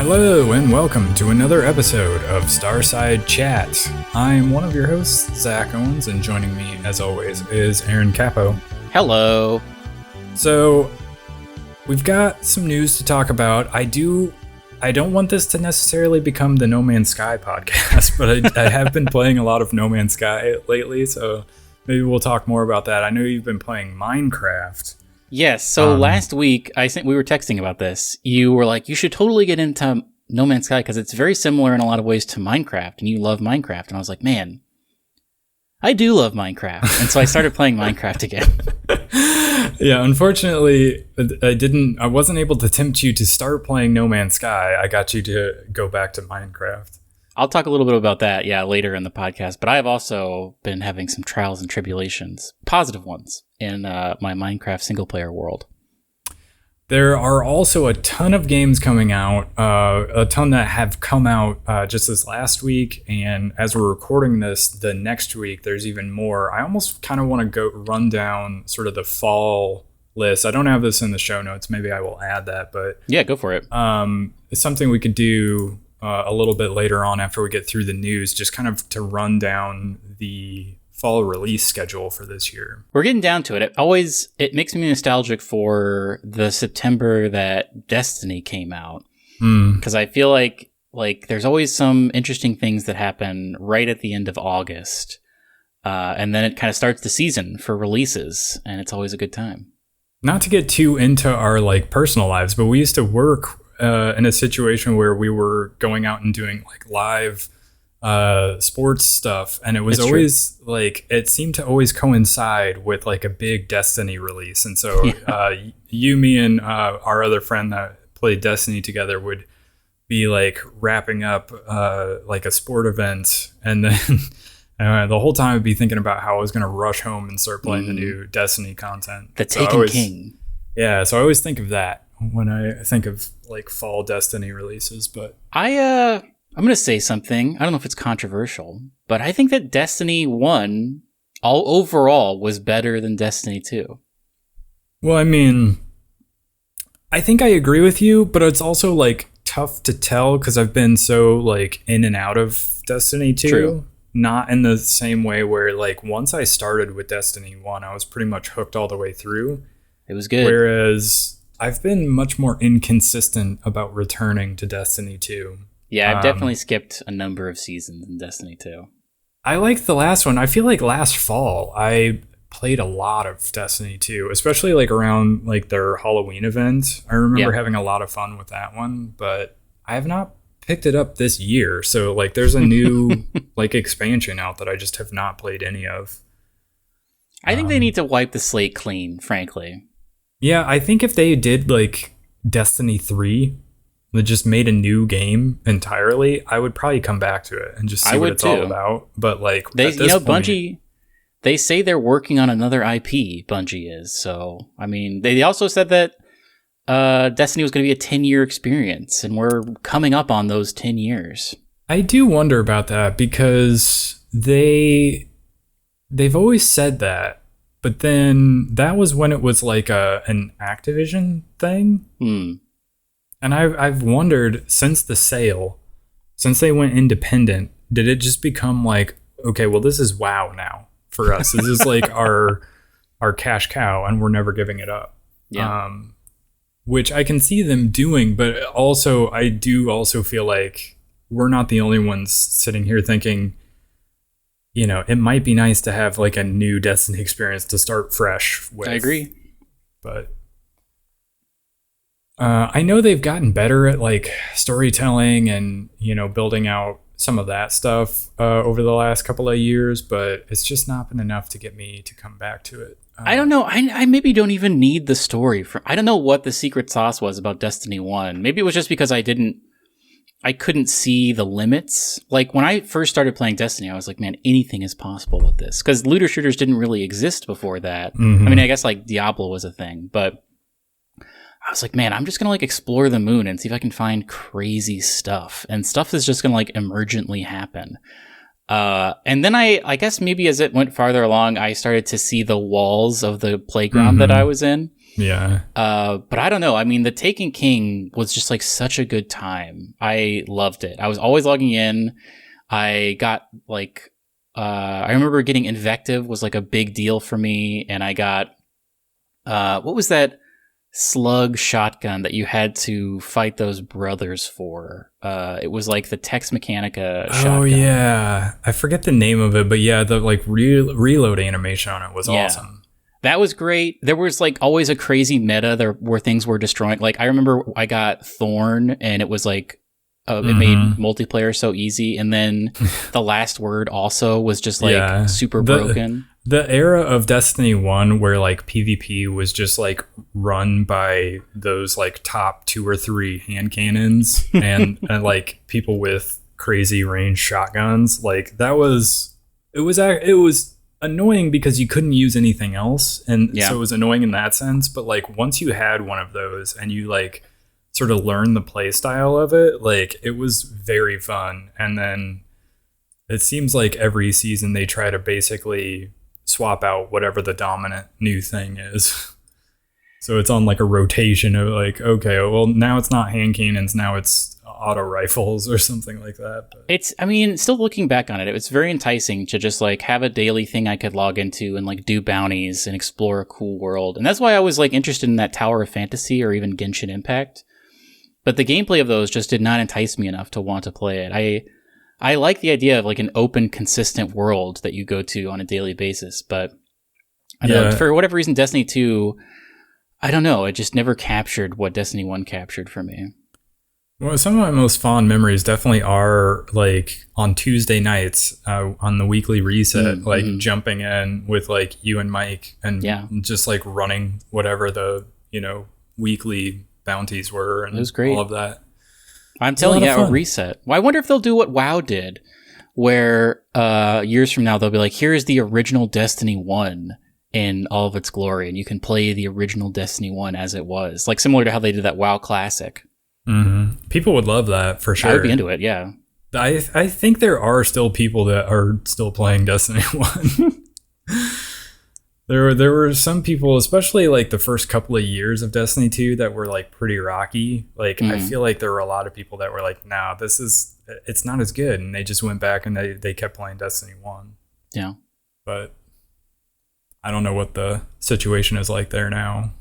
Hello and welcome to another episode of Starside Chat. I'm one of your hosts, Zach Owens, and joining me, as always, is Aaron Capo. Hello. So, we've got some news to talk about. I don't want this to necessarily become the No Man's Sky podcast, but I have been playing a lot of No Man's Sky lately, so maybe we'll talk more about that. I know you've been playing Minecraft. Yes, so last week, we were texting about this. You were like, you should totally get into No Man's Sky because it's very similar in a lot of ways to Minecraft, and you love Minecraft. And I was like, man, I do love Minecraft. And so I started playing Minecraft again. Yeah, unfortunately, I wasn't able to tempt you to start playing No Man's Sky. I got you to go back to Minecraft. I'll talk a little bit about that, later in the podcast. But I've also been having some trials and tribulations, positive ones, in my Minecraft single-player world. There are also a ton of games coming out, a ton that have come out just this last week. And as we're recording this, the next week, there's even more. I almost kind of want to go run down sort of the fall list. I don't have this in the show notes. Maybe I will add that. But yeah, go for it. It's something we could do a little bit later on after we get through the news, just kind of to run down the fall release schedule for this year. We're getting down to it. It makes me nostalgic for the September that Destiny came out. Because I feel like there's always some interesting things that happen right at the end of August. And then it kind of starts the season for releases, and it's always a good time. Not to get too into our personal lives, but we used to work in a situation where we were going out and doing live sports stuff, and it was always it seemed to always coincide with a big Destiny release. And so you, me, and our other friend that played Destiny together would be wrapping up a sport event, and then the whole time I'd be thinking about how I was going to rush home and start playing the new Destiny content. The Taken King. Yeah, so I always think of that when I think of fall Destiny releases. But I'm going to say something. I don't know if it's controversial, but I think that Destiny 1 overall was better than Destiny 2. Well, I mean, I think I agree with you, but it's also tough to tell because I've been so in and out of Destiny 2. True. Not in the same way where once I started with Destiny 1, I was pretty much hooked all the way through. It was good. Whereas I've been much more inconsistent about returning to Destiny 2. Yeah, I've definitely skipped a number of seasons in Destiny 2. I like the last one. I feel like last fall, I played a lot of Destiny 2, especially around their Halloween event. I remember having a lot of fun with that one, but I have not picked it up this year. So there's a new expansion out that I just have not played any of. I think they need to wipe the slate clean, frankly. Yeah, I think if they did Destiny 3, that just made a new game entirely, I would probably come back to it and just see what it's all about. But Bungie, they say they're working on another IP. Bungie is. So I mean, they also said that Destiny was going to be a 10-year experience, and we're coming up on those 10 years. I do wonder about that because they've always said that. But then that was when it was an Activision thing. And I've wondered since the sale, since they went independent, did it just become okay, well, this is WoW now for us. This is our cash cow, and we're never giving it up. Yeah. Which I can see them doing, but also I do also feel like we're not the only ones sitting here thinking, it might be nice to have a new Destiny experience to start fresh with. I agree. But I know they've gotten better at storytelling and, building out some of that stuff over the last couple of years, but it's just not been enough to get me to come back to it. I don't know. I maybe don't even need the story. I don't know what the secret sauce was about Destiny 1. Maybe it was just because I couldn't see the limits. When I first started playing Destiny, I was like, man, anything is possible with this. Because looter shooters didn't really exist before that. Mm-hmm. I mean, I guess Diablo was a thing, but I was like, man, I'm just going to explore the moon and see if I can find crazy stuff. And stuff is just going to emergently happen. And then I guess maybe as it went farther along, I started to see the walls of the playground that I was in. Yeah. But I don't know. I mean, the Taken King was just like such a good time. I loved it. I was always logging in. I got like, I remember getting Invective was like a big deal for me. And I got, what was that slug shotgun that you had to fight those brothers for? It was like the Tex Mechanica shotgun. Oh, yeah. I forget the name of it, but yeah, the like reload animation on it was awesome. That was great. There was like always a crazy meta there where things were destroying. Like I remember I got Thorn and it was like, it made multiplayer so easy. And then the last word also was just like super broken. The era of Destiny 1 where like PvP was just like run by those like top 2 or 3 hand cannons and like people with crazy range shotguns. Like that was, it was annoying because you couldn't use anything else. And so it was annoying in that sense. But like once you had one of those and you like sort of learned the play style of it, like it was very fun. And then it seems like every season they try to basically swap out whatever the dominant new thing is. So it's on like a rotation of like, okay, well now it's not hand cannons, now it's auto rifles or something like that. But it's, I mean, still looking back on it, it's very enticing to just like have a daily thing I could log into and like do bounties and explore a cool world. And that's why I was like interested in that Tower of Fantasy or even Genshin Impact. But the gameplay of those just did not entice me enough to want to play it. I like the idea of like an open, consistent world that you go to on a daily basis, but I don't know, for whatever reason, Destiny 2, I don't know, it just never captured what Destiny 1 captured for me. Well, some of my most fond memories definitely are like on Tuesday nights on the weekly reset, like jumping in with like you and Mike and just like running whatever the, weekly bounties were and it was great. All of that. I'm telling you, a reset. Well, I wonder if they'll do what WoW did, where years from now they'll be like, here's the original Destiny 1 in all of its glory, and you can play the original Destiny 1 as it was. Like similar to how they did that WoW Classic. Mm-hmm. People would love that for sure. I would be into it, yeah. I think there are still people that are still playing Destiny 1. There were some people, especially like the first couple of years of Destiny 2 that were like pretty rocky. Like I feel like there were a lot of people that were like, nah, it's not as good. And they just went back and they kept playing Destiny 1. Yeah. But I don't know what the situation is like there now.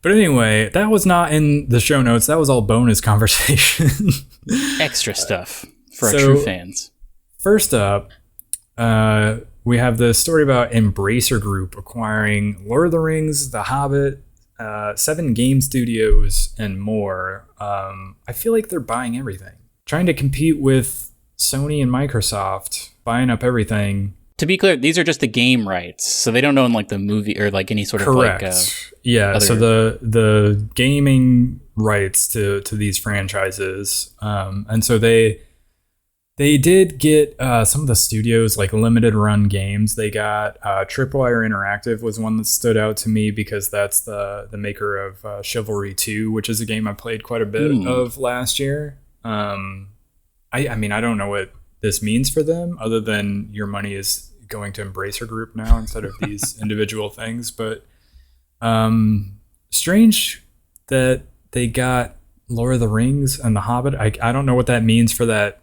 But anyway, that was not in the show notes. That was all bonus conversation. Extra stuff for our true fans. First up, we have the story about Embracer Group acquiring Lord of the Rings, The Hobbit, 7 game studios, and more. I feel like they're buying everything. Trying to compete with Sony and Microsoft, buying up everything. To be clear, these are just the game rights, so they don't own like the movie or like any sort of correct. Other... So the gaming rights to these franchises, and so they did get some of the studios like limited run games. They got Tripwire Interactive was one that stood out to me because that's the maker of Chivalry 2, which is a game I played quite a bit of last year. I mean, I don't know what this means for them other than your money is going to Embracer Group now instead of these individual things. But strange that they got Lord of the Rings and The Hobbit. I don't know what that means for that.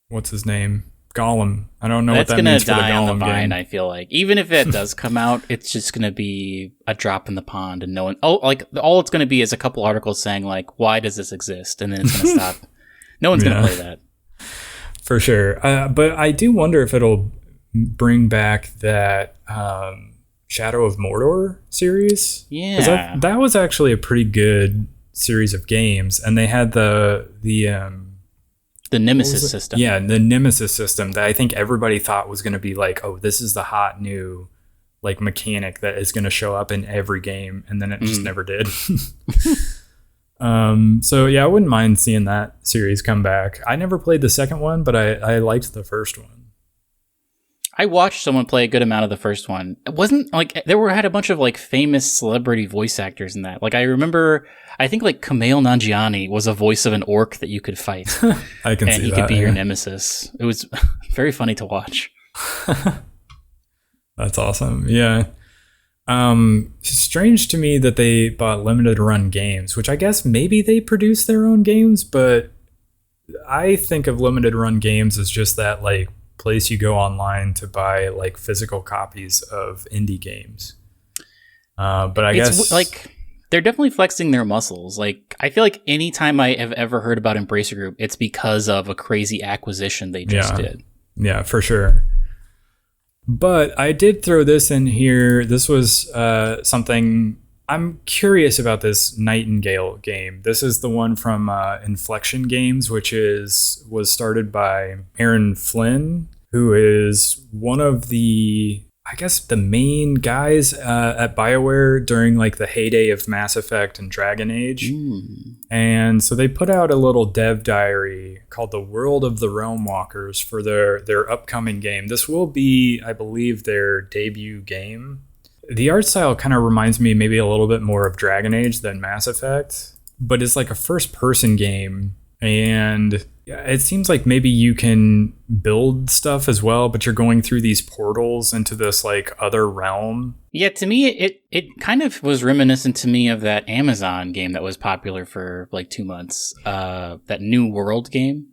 What's his name? Gollum. I don't know what that means for the Gollum game. That's going to die on the vine, I feel like. Even if it does come out, it's just going to be a drop in the pond and no one... Oh, like, all it's going to be is a couple articles saying, like, why does this exist? And then it's going to stop. No one's going to play that. For sure. But I do wonder if it'll bring back that Shadow of Mordor series. Yeah. That was actually a pretty good series of games. And they had the Nemesis system. Yeah, the Nemesis system that I think everybody thought was going to be like, oh, this is the hot new like mechanic that is going to show up in every game. And then it just never did. So yeah, I wouldn't mind seeing that series come back. I never played the second one, but I liked the first one. I watched someone play a good amount of the first one. It wasn't like had a bunch of like famous celebrity voice actors in that. Like I remember, I think like Kumail Nanjiani was a voice of an orc that you could fight. I can see that. And he could be your nemesis. It was very funny to watch. That's awesome. Yeah. Strange to me that they bought Limited Run Games, which I guess maybe they produce their own games, but I think of Limited Run Games as just that like place you go online to buy like physical copies of indie games. But I guess like they're definitely flexing their muscles. Like I feel like anytime I have ever heard about Embracer Group, it's because of a crazy acquisition they just did. Yeah, for sure. But I did throw this in here. This was something I'm curious about, this Nightingale game. This is the one from Inflection Games, which was started by Aaron Flynn, who is one of the, I guess, the main guys at BioWare during like the heyday of Mass Effect and Dragon Age. And so they put out a little dev diary called The World of the Realm Walkers for their upcoming game. This will be, I believe, their debut game. The art style kind of reminds me maybe a little bit more of Dragon Age than Mass Effect, but it's like a first-person game, and it seems like maybe you can build stuff as well, but you're going through these portals into this like other realm. Yeah, to me, it kind of was reminiscent to me of that Amazon game that was popular for like 2 months, that New World game.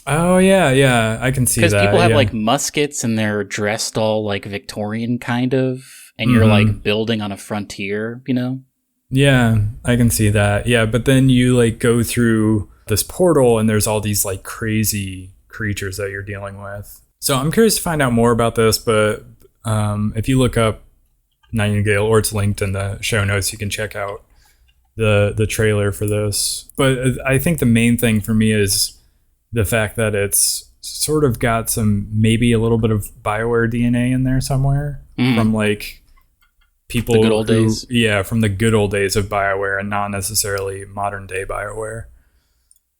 Oh, yeah, I can see that. Because people have like muskets and they're dressed all like Victorian kind of, and you're like building on a frontier, you know? Yeah, I can see that. Yeah, but then you like go through this portal and there's all these like crazy creatures that you're dealing with. So I'm curious to find out more about this, but if you look up Nightingale, or it's linked in the show notes, you can check out the trailer for this. But I think the main thing for me is the fact that it's sort of got some, maybe a little bit of BioWare DNA in there somewhere from like people, the good old days. Yeah, from the good old days of BioWare and not necessarily modern day BioWare.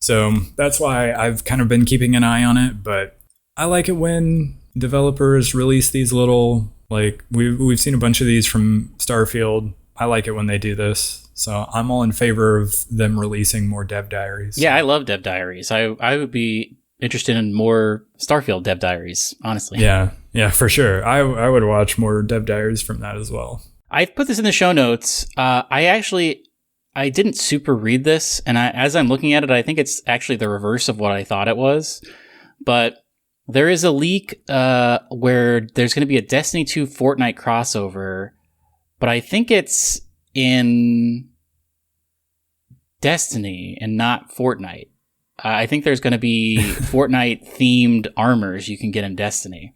So that's why I've kind of been keeping an eye on it, but I like it when developers release these little, like we've seen a bunch of these from Starfield. I like it when they do this. So I'm all in favor of them releasing more dev diaries. Yeah, I love dev diaries. I would be interested in more Starfield dev diaries, honestly. Yeah, for sure. I would watch more dev diaries from that as well. I've put this in the show notes. I didn't super read this, and as I'm looking at it, I think it's actually the reverse of what I thought it was. But there is a leak where there's going to be a Destiny 2 Fortnite crossover, but I think it's in Destiny and not Fortnite. I think there's going to be Fortnite-themed armors you can get in Destiny.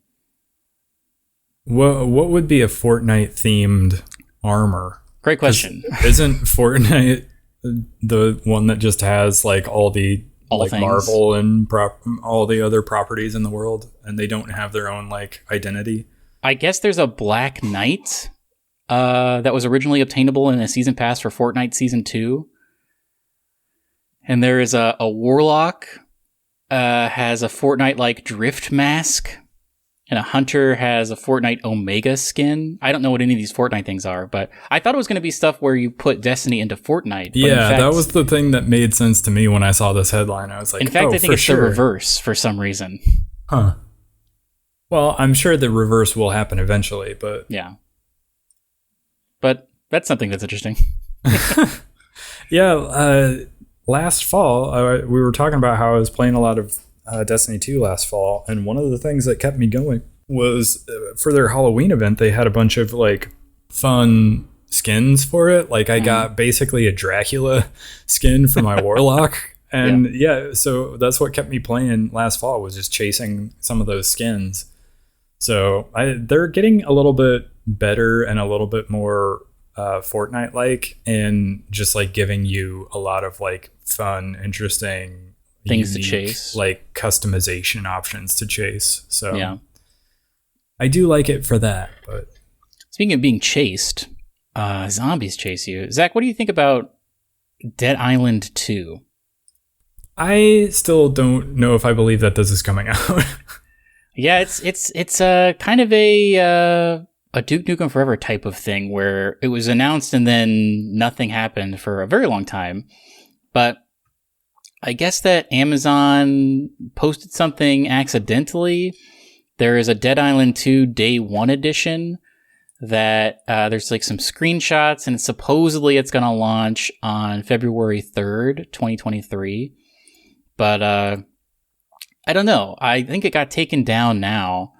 What would be a Fortnite-themed armor? Great question. Isn't Fortnite the one that just has like all the like things. Marvel and all the other properties in the world, and they don't have their own like identity? I guess there's a Black Knight that was originally obtainable in a season pass for Fortnite Season 2. And there is a Warlock has a Fortnite-like drift mask. And a Hunter has a Fortnite Omega skin. I don't know what any of these Fortnite things are, but I thought it was going to be stuff where you put Destiny into Fortnite. But yeah, fact, that was the thing that made sense to me when I saw this headline. I was like, in fact, I think it's the reverse for some reason. Huh. Well, I'm sure the reverse will happen eventually, but... Yeah. But that's something that's interesting. Yeah, last fall, we were talking about how I was playing a lot of Destiny 2 last fall, and one of the things that kept me going was for their Halloween event, they had a bunch of like fun skins for it. Like I got basically a Dracula skin for my Warlock, and yeah, so that's what kept me playing last fall, was just chasing some of those skins. So they're getting a little bit better and a little bit more Fortnite-like, and just like giving you a lot of like fun, interesting things unique, to chase, like customization options to chase. So yeah, I do like it for that. But speaking of being chased, zombies chase you. Zach, what do you think about Dead Island 2? I still don't know if I believe that this is coming out. Yeah, it's a kind of a Duke Nukem Forever type of thing, where it was announced and then nothing happened for a very long time. But I guess that Amazon posted something accidentally, There is a Dead Island 2 Day 1 edition that there's like some screenshots, and supposedly it's going to launch on February 3rd, 2023. But I don't know. I think it got taken down now,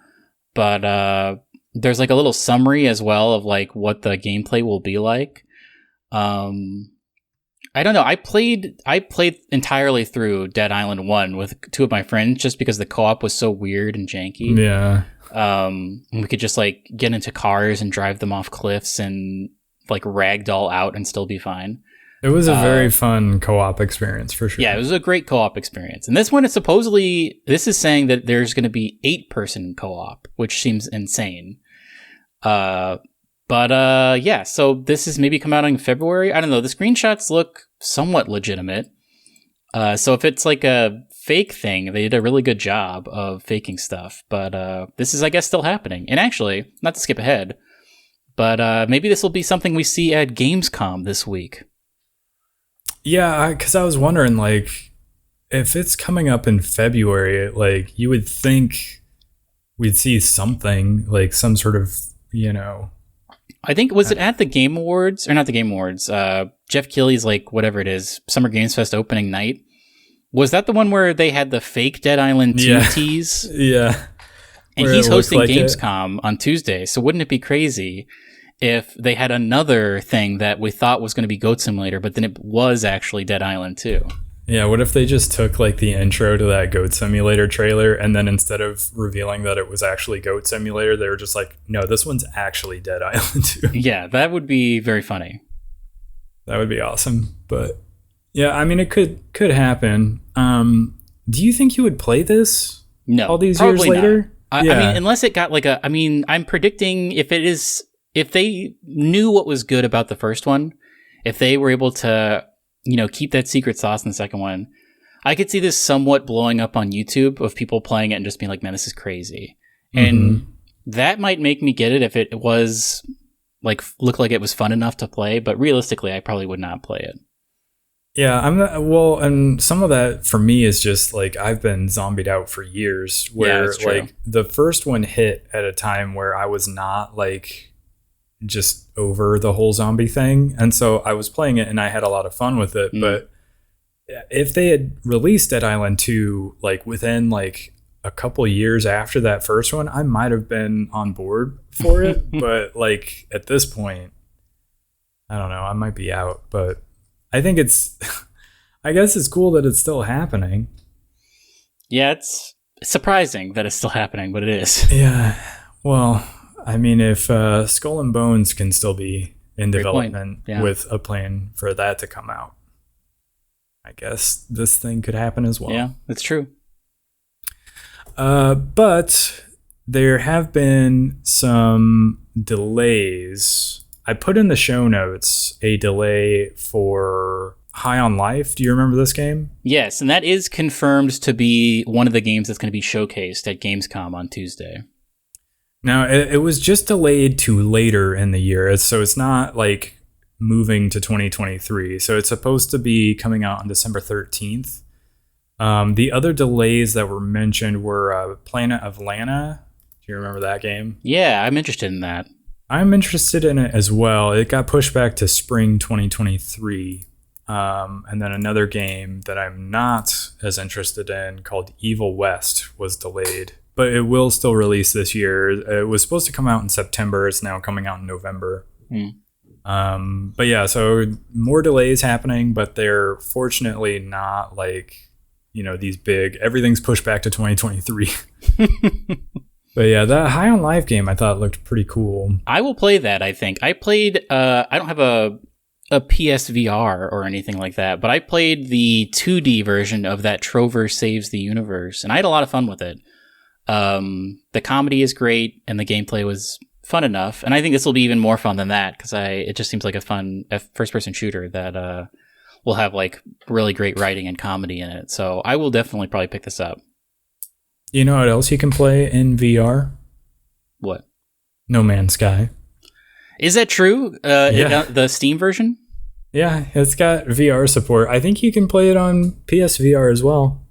but there's like a little summary as well of like what the gameplay will be like. I don't know. I played entirely through Dead Island 1 with two of my friends just because the co-op was so weird and janky. Yeah. We could just like get into cars and drive them off cliffs and like ragdoll out and still be fine. It was a very fun co-op experience for sure. Yeah, it was a great co-op experience. And this one is supposedly, this is saying that there's going to be 8-person co-op, which seems insane. But yeah, so this is maybe come out in February. I don't know. The screenshots look somewhat legitimate. So if it's like a fake thing, they did a really good job of faking stuff. But this is, I guess, still happening. And actually, not to skip ahead, but maybe this will be something we see at Gamescom this week. Yeah, because I was wondering, like, if it's coming up in February, like, you would think we'd see something, like some sort of, you know... I think, was it at the Game Awards? Or not the Game Awards. Jeff Keighley's, like, whatever it is, Summer Games Fest opening night. Was that the one where they had the fake Dead Island 2 tease? Yeah. And where he's hosting like Gamescom on Tuesday, so wouldn't it be crazy if they had another thing that we thought was going to be Goat Simulator, but then it was actually Dead Island 2? Yeah, what if they just took like the intro to that Goat Simulator trailer, and then instead of revealing that it was actually Goat Simulator, they were just like, no, this one's actually Dead Island 2. Yeah, that would be very funny. That would be awesome. But yeah, I mean, it could happen. Do you think you would play this? No, all these years later? I mean, unless it got like a, I mean, I'm predicting if they knew what was good about the first one, if they were able to, you know, keep that secret sauce in the second one, I could see this somewhat blowing up on YouTube of people playing it and just being like, man, this is crazy. And that might make me get it if it was like, looked like it was fun enough to play, but realistically, I probably would not play it. Yeah, I'm not, well, and some of that for me is just like I've been zombied out for years where like the first one hit at a time where I was not like just over the whole zombie thing. And so I was playing it and I had a lot of fun with it. But if they had released Dead Island 2 like within like a couple years after that first one, I might have been on board for it. But like at this point, I don't know, I might be out. But I think I guess it's cool that it's still happening. Yeah, it's surprising that it's still happening, but it is. Yeah, well, I mean, if Skull and Bones can still be in development with a plan for that to come out, I guess this thing could happen as well. Yeah, that's true. But there have been some delays. I put in the show notes a delay for High on Life. Do you remember this game? Yes, and that is confirmed to be one of the games that's going to be showcased at Gamescom on Tuesday. Now, it was just delayed to later in the year, so it's not like moving to 2023. So it's supposed to be coming out on December 13th. The other delays that were mentioned were Planet of Lana. Do you remember that game? Yeah, I'm interested in that. I'm interested in it as well. It got pushed back to spring 2023. And then another game that I'm not as interested in called Evil West was delayed. But it will still release this year. It was supposed to come out in September. It's now coming out in November. But yeah, so more delays happening, but they're fortunately not like, you know, these big, everything's pushed back to 2023. But yeah, that High on Life game I thought looked pretty cool. I will play that, I think. I played, I don't have a PSVR or anything like that, but I played the 2D version of that Trover Saves the Universe, and I had a lot of fun with it. The comedy is great and the gameplay was fun enough, and I think this will be even more fun than that because it just seems like a fun first-person shooter that will have like really great writing and comedy in it. So I will definitely probably pick this up. You know what else you can play in VR? What? No Man's Sky. Is that true? The Steam version? Yeah, it's got VR support. I think you can play it on PSVR as well.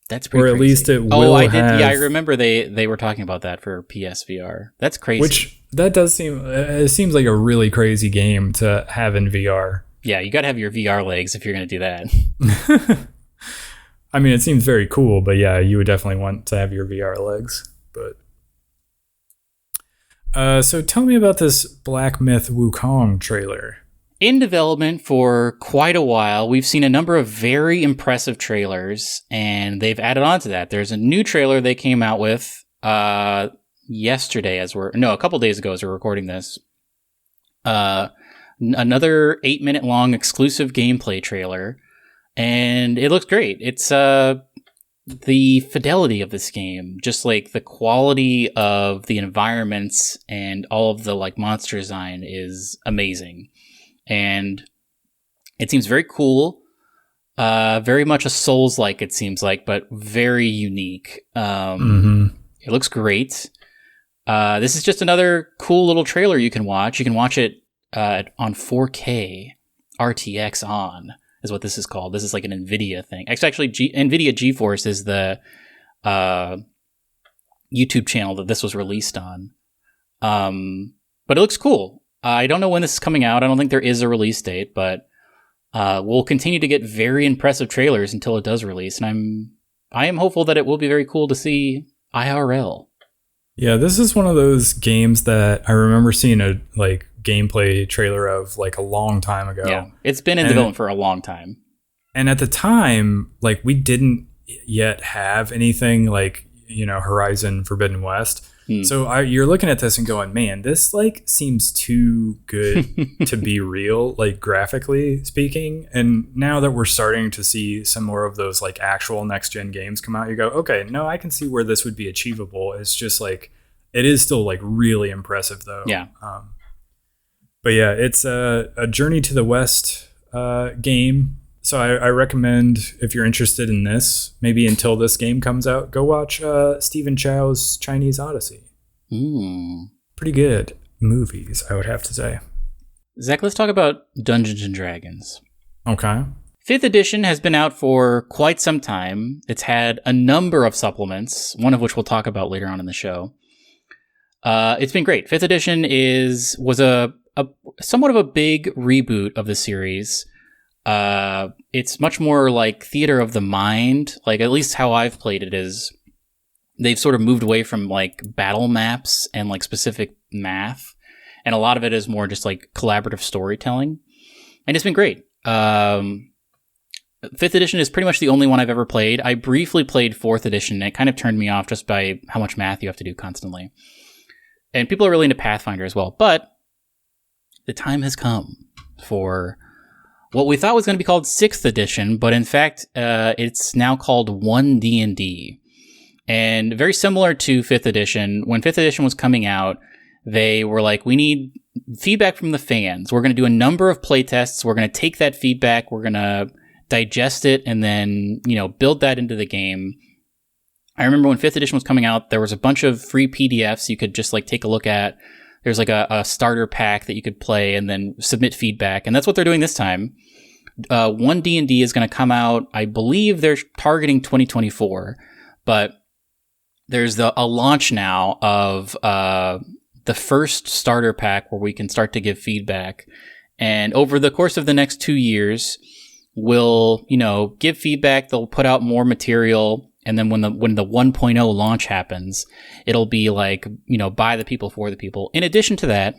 That's pretty crazy. Or at least it will I did. have... Yeah, I remember they were talking about that for PSVR. That's crazy. Which, that does seem... It seems like a really crazy game to have in VR. Yeah, you got to have your VR legs if you're going to do that. I mean, it seems very cool, but yeah, you would definitely want to have your VR legs. But so tell me about this Black Myth Wukong trailer. In development for quite a while, we've seen a number of very impressive trailers, and they've added on to that. There's a new trailer they came out with yesterday, a couple days ago as we're recording this. Another 8-minute long exclusive gameplay trailer, and it looks great. It's the fidelity of this game, just like the quality of the environments and all of the like monster design is amazing. And it seems very cool, very much a Souls-like, it seems like, but very unique. It looks great. This is just another cool little trailer you can watch. You can watch it on 4K RTX on, is what this is called. This is like an NVIDIA thing. Actually, NVIDIA GeForce is the YouTube channel that this was released on. But it looks cool. I don't know when this is coming out. I don't think there is a release date, but we'll continue to get very impressive trailers until it does release. And I am hopeful that it will be very cool to see IRL. Yeah, this is one of those games that I remember seeing a like gameplay trailer of like a long time ago. Yeah, it's been in development for a long time. And at the time, like we didn't yet have anything like, Horizon Forbidden West. So you're looking at this and going, man, this like seems too good to be real, like graphically speaking. And now that we're starting to see some more of those like actual next gen games come out, you go, okay, no, I can see where this would be achievable. It's just like, it is still like really impressive though. Yeah. But yeah, it's a Journey to the West game. So I recommend, if you're interested in this, maybe until this game comes out, go watch Stephen Chow's Chinese Odyssey. Pretty good movies, I would have to say. Zach, let's talk about Dungeons & Dragons. Okay. 5th edition has been out for quite some time. It's had a number of supplements, one of which we'll talk about later on in the show. It's been great. 5th edition was a somewhat of a big reboot of the series. It's much more like theater of the mind. Like, at least how I've played it is they've sort of moved away from like battle maps and like specific math. And a lot of it is more just like collaborative storytelling. And it's been great. 5th edition is pretty much the only one I've ever played. I briefly played 4th edition, and it kind of turned me off just by how much math you have to do constantly. And people are really into Pathfinder as well. But the time has come for what we thought was going to be called 6th edition, but in fact, it's now called 1D&D. And very similar to 5th edition, when 5th edition was coming out, they were like, we need feedback from the fans. We're going to do a number of playtests. We're going to take that feedback. We're going to digest it and then, build that into the game. I remember when 5th edition was coming out, there was a bunch of free PDFs you could just like take a look at. There's like a starter pack that you could play and then submit feedback. And that's what they're doing this time. 1D&D is going to come out. I believe they're targeting 2024, but there's a launch now of the first starter pack where we can start to give feedback. And over the course of the next 2 years, we'll, give feedback. They'll put out more material. And then when the 1.0 launch happens, it'll be like, by the people, for the people. In addition to that,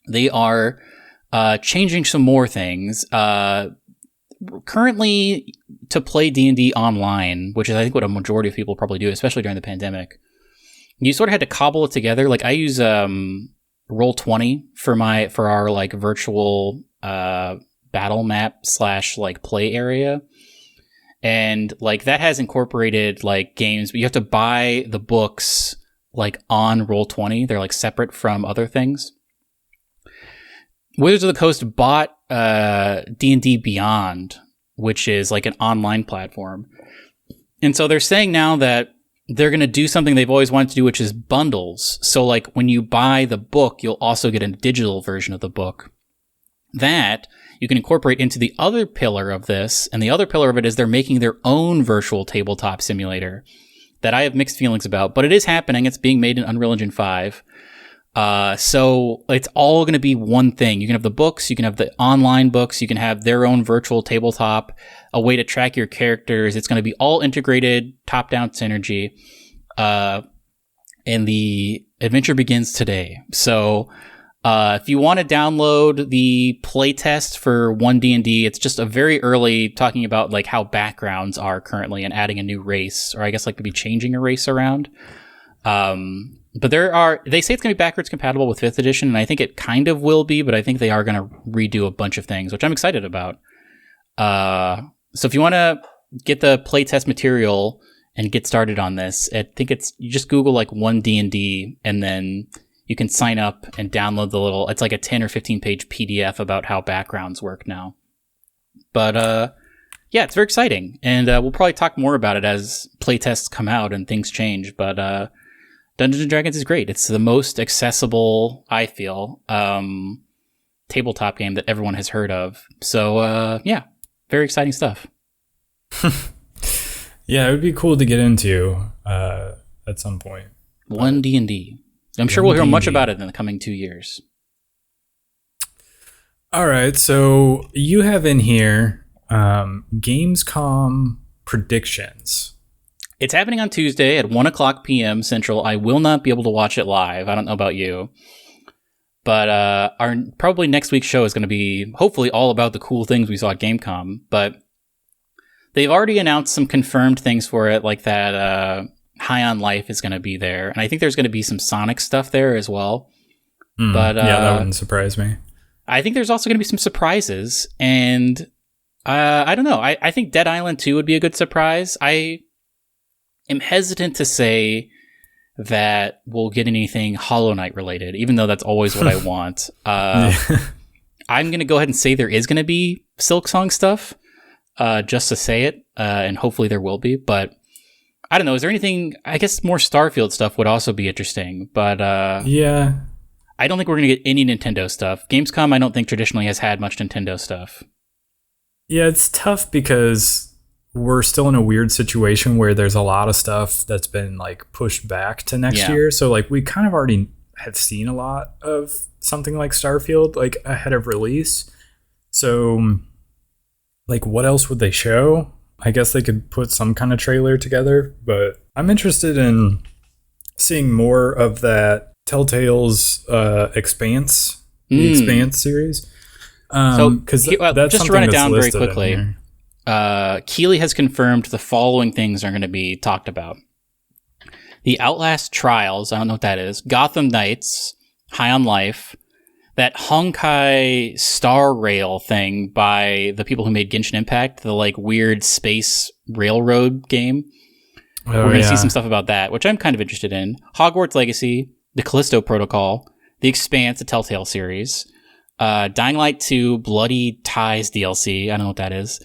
they are changing some more things. Currently, to play D&D online, which is I think what a majority of people probably do, especially during the pandemic, you sort of had to cobble it together. Like I use Roll20 for our like virtual battle map / like play area. And like that has incorporated like games, but you have to buy the books like on Roll20. They're like separate from other things. Wizards of the Coast bought D&D Beyond, which is like an online platform. And so they're saying now that they're going to do something they've always wanted to do, which is bundles. So like when you buy the book, you'll also get a digital version of the book. that you can incorporate into the other pillar of this. And the other pillar of it is they're making their own virtual tabletop simulator that I have mixed feelings about, but it is happening. It's being made in Unreal Engine 5. So it's all going to be one thing. You can have the books, you can have the online books, you can have their own virtual tabletop, a way to track your characters. It's going to be all integrated, top-down synergy. And the adventure begins today. So if you want to download the playtest for 1D&D, it's just a very early talking about like how backgrounds are currently and adding a new race, or I guess like maybe changing a race around. But they say it's going to be backwards compatible with 5th edition, and I think it kind of will be, but I think they are going to redo a bunch of things, which I'm excited about. So if you want to get the playtest material and get started on this, I think you just Google like 1D&D, and then you can sign up and download it's like a 10 or 15 page PDF about how backgrounds work now. But yeah, it's very exciting. And we'll probably talk more about it as playtests come out and things change. But Dungeons & Dragons is great. It's the most accessible, I feel, tabletop game that everyone has heard of. So yeah, very exciting stuff. Yeah, it would be cool to get into at some point. 1D&D. I'm sure we'll hear much about it in the coming 2 years. All right, so you have in here Gamescom predictions. It's happening on Tuesday at 1 o'clock p.m. Central. I will not be able to watch it live. I don't know about you. But our probably next week's show is going to be hopefully all about the cool things we saw at Gamescom. But they've already announced some confirmed things for it, like that High on Life is going to be there. And I think there's going to be some Sonic stuff there as well. But yeah, that wouldn't surprise me. I think there's also going to be some surprises. And I don't know. I think Dead Island 2 would be a good surprise. I am hesitant to say that we'll get anything Hollow Knight related, even though that's always what I want. I'm going to go ahead and say there is going to be Silksong stuff, just to say it, and hopefully there will be. But I don't know. Is there anything? I guess more Starfield stuff would also be interesting. But yeah, I don't think we're going to get any Nintendo stuff. Gamescom, I don't think traditionally has had much Nintendo stuff. Yeah, it's tough because we're still in a weird situation where there's a lot of stuff that's been like pushed back to next year. So like we kind of already have seen a lot of something like Starfield like ahead of release. So like what else would they show? I guess they could put some kind of trailer together, but I'm interested in seeing more of that Telltale's Expanse, the Expanse series. Because that's just to run it down very quickly. Keeley has confirmed the following things are going to be talked about: the Outlast Trials, I don't know what that is, Gotham Knights, High on Life, that Honkai Star Rail thing by the people who made Genshin Impact, the like weird space railroad game. We're going to see some stuff about that, which I'm kind of interested in. Hogwarts Legacy, the Callisto Protocol, the Expanse, the Telltale series, Dying Light 2, Bloody Ties DLC, I don't know what that is,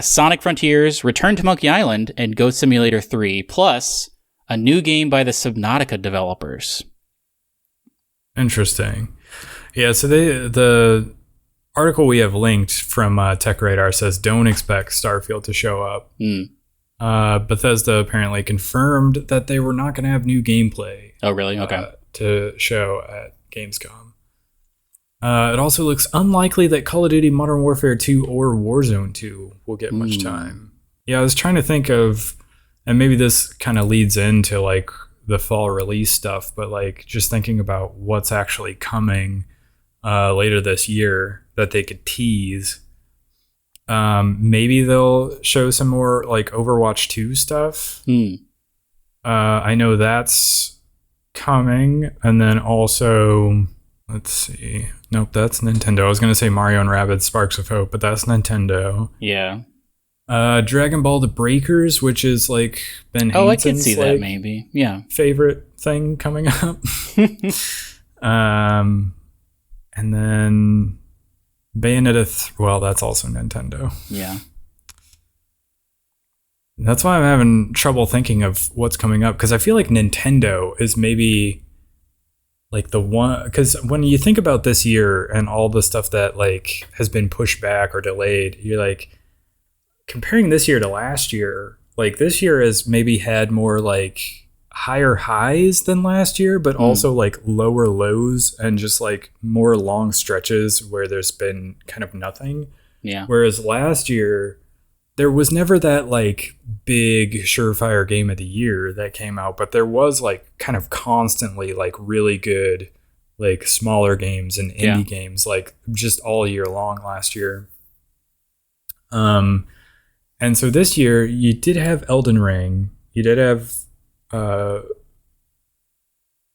Sonic Frontiers, Return to Monkey Island, and Ghost Simulator 3, plus a new game by the Subnautica developers. Interesting. Yeah, so the article we have linked from Tech Radar says don't expect Starfield to show up. Bethesda apparently confirmed that they were not going to have new gameplay. Oh, really? Okay. To show at Gamescom. It also looks unlikely that Call of Duty Modern Warfare 2 or Warzone 2 will get much time. Yeah, I was trying to think of, and maybe this kind of leads into like the fall release stuff, but like just thinking about what's actually coming later this year that they could tease. Maybe they'll show some more like Overwatch 2 stuff. I know that's coming. And then also, let's see. Nope, that's Nintendo. I was going to say Mario and Rabbids Sparks of Hope, but that's Nintendo. Yeah. Dragon Ball The Breakers, which is like Ben Hanson's, I could see that maybe. Yeah. favorite thing coming up. And then Bayonetta, well, that's also Nintendo. Yeah. That's why I'm having trouble thinking of what's coming up, because I feel like Nintendo is maybe like the one, because when you think about this year and all the stuff that like has been pushed back or delayed, you're like comparing this year to last year. Like this year has maybe had more like higher highs than last year, but also like lower lows and just like more long stretches where there's been kind of nothing. Yeah. Whereas last year there was never that like big surefire game of the year that came out, but there was like kind of constantly like really good like smaller games and indie games like just all year long last year. And so this year you did have Elden Ring, you did have I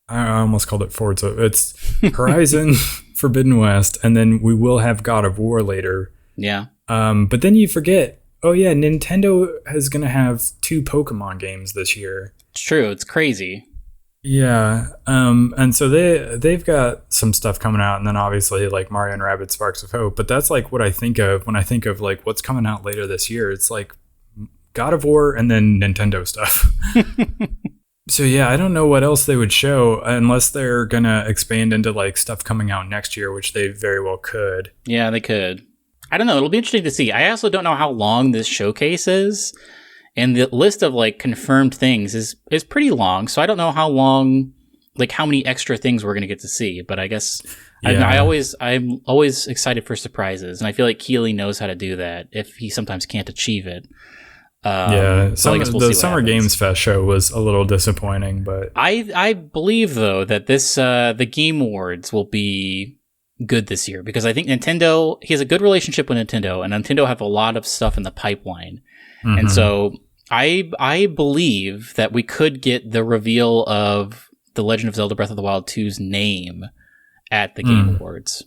almost called it Forza. It's Horizon Forbidden West, and then we will have God of War later. Yeah. But then you forget, oh yeah, Nintendo is going to have 2 Pokemon games this year. It's true. It's crazy. Yeah. And so they've got some stuff coming out, and then obviously like Mario and Rabbids Sparks of Hope. But that's like what I think of when I think of like what's coming out later this year. It's like God of War and then Nintendo stuff. So yeah, I don't know what else they would show unless they're going to expand into like stuff coming out next year, which they very well could. Yeah, they could. I don't know. It'll be interesting to see. I also don't know how long this showcase is. And the list of like confirmed things is pretty long. So I don't know how long, like how many extra things we're going to get to see. But I guess I'm always excited for surprises. And I feel like Keighley knows how to do that if he sometimes can't achieve it. The Summer Games Fest show was a little disappointing, but I believe though that this the Game Awards will be good this year because I think Nintendo, he has a good relationship with Nintendo, and Nintendo have a lot of stuff in the pipeline. Mm-hmm. And so I believe that we could get the reveal of The Legend of Zelda Breath of the Wild 2's name at the Game Awards.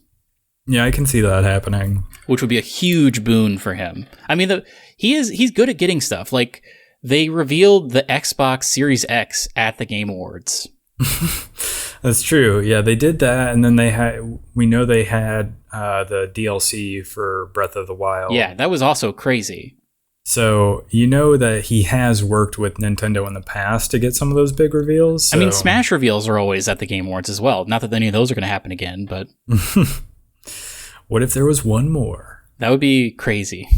Yeah, I can see that happening. Which would be a huge boon for him. I mean, he's good at getting stuff. Like, they revealed the Xbox Series X at the Game Awards. That's true. Yeah, they did that, and then they had the DLC for Breath of the Wild. Yeah, that was also crazy. So you know that he has worked with Nintendo in the past to get some of those big reveals. So. I mean, Smash reveals are always at the Game Awards as well. Not that any of those are going to happen again, but... What if there was one more? That would be crazy.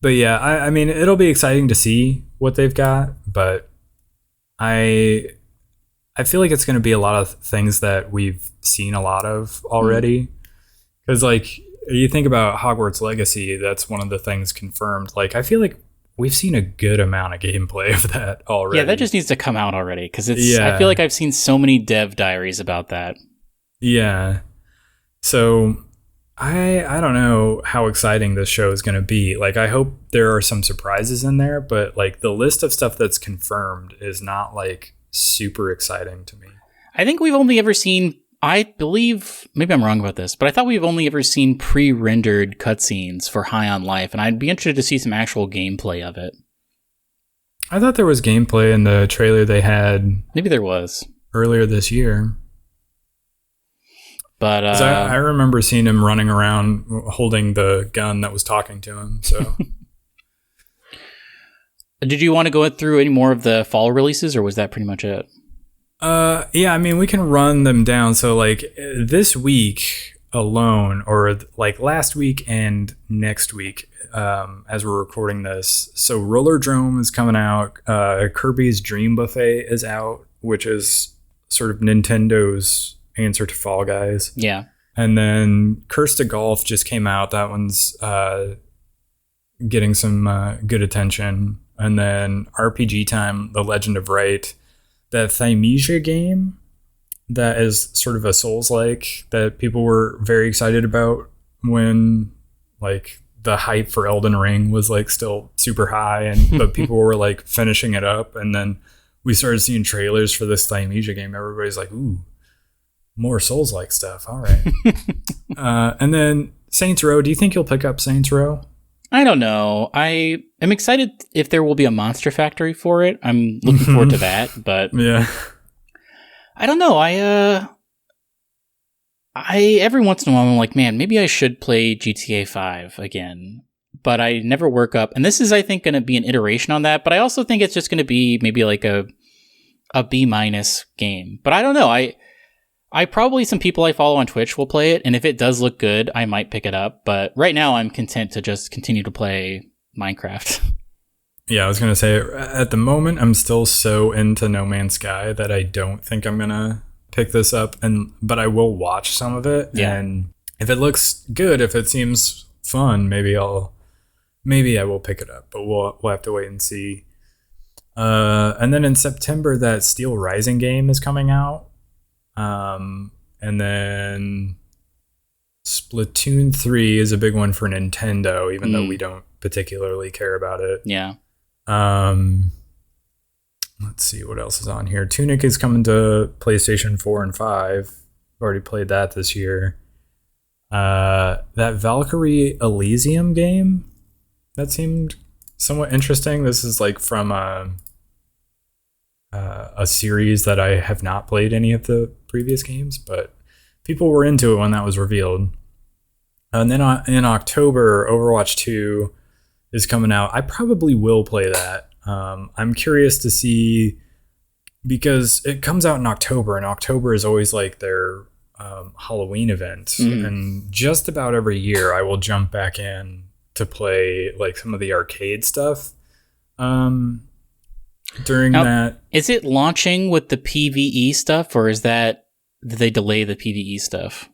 But yeah, I mean, it'll be exciting to see what they've got, but I feel like it's going to be a lot of things that we've seen a lot of already. Because like, you think about Hogwarts Legacy, that's one of the things confirmed. Like, I feel like we've seen a good amount of gameplay of that already. Yeah, that just needs to come out already, because I feel like I've seen so many dev diaries about that. Yeah. So I don't know how exciting this show is going to be. Like, I hope there are some surprises in there, but like the list of stuff that's confirmed is not like super exciting to me. I think we've only ever seen, I believe, maybe I'm wrong about this, but I thought we've only ever seen pre-rendered cutscenes for High on Life, and I'd be interested to see some actual gameplay of it. I thought there was gameplay in the trailer they had. Maybe there was. Earlier this year. But I remember seeing him running around holding the gun that was talking to him. So, did you want to go through any more of the fall releases, or was that pretty much it? Yeah, I mean, we can run them down. So, like this week alone, or like last week and next week, as we're recording this. So, Rollerdrome is coming out. Kirby's Dream Buffet is out, which is sort of Nintendo's answer to Fall Guys. Yeah. And then Curse to Golf just came out. That one's getting some good attention. And then RPG Time, The Legend of Wright, that Thymesia game that is sort of a Souls-like that people were very excited about when like the hype for Elden Ring was like still super high, and but people were like finishing it up, and then we started seeing trailers for this Thymesia game. Everybody's like, ooh, more Souls-like stuff. All right. And then Saints Row. Do you think you'll pick up Saints Row? I don't know. I am excited if there will be a Monster Factory for it. I'm looking forward to that, but yeah, I don't know. I every once in a while I'm like, man, maybe I should play GTA 5 again, but I never work up. And this is, I think, going to be an iteration on that. But I also think it's just going to be maybe like a B- game. But I don't know. Probably some people I follow on Twitch will play it, and if it does look good, I might pick it up. But right now, I'm content to just continue to play Minecraft. Yeah, I was gonna say at the moment I'm still so into No Man's Sky that I don't think I'm gonna pick this up, but I will watch some of it. Yeah. And if it looks good, if it seems fun, maybe I will pick it up. But we'll have to wait and see. And then in September, that Steel Rising game is coming out. And then Splatoon 3 is a big one for Nintendo, even though we don't particularly care about it. Yeah. Let's see what else is on here. Tunic is coming to PlayStation 4 and 5. I've already played that this year. That Valkyrie Elysium game, that seemed somewhat interesting. This is like from a series that I have not played any of the previous games, but people were into it when that was revealed. And then in October, Overwatch 2 is coming out. I probably will play that. I'm curious to see, because it comes out in October, and October is always like their Halloween event. And just about every year I will jump back in to play like some of the arcade stuff during that. Is it launching with the PvE stuff, or did they delay the PvE stuff?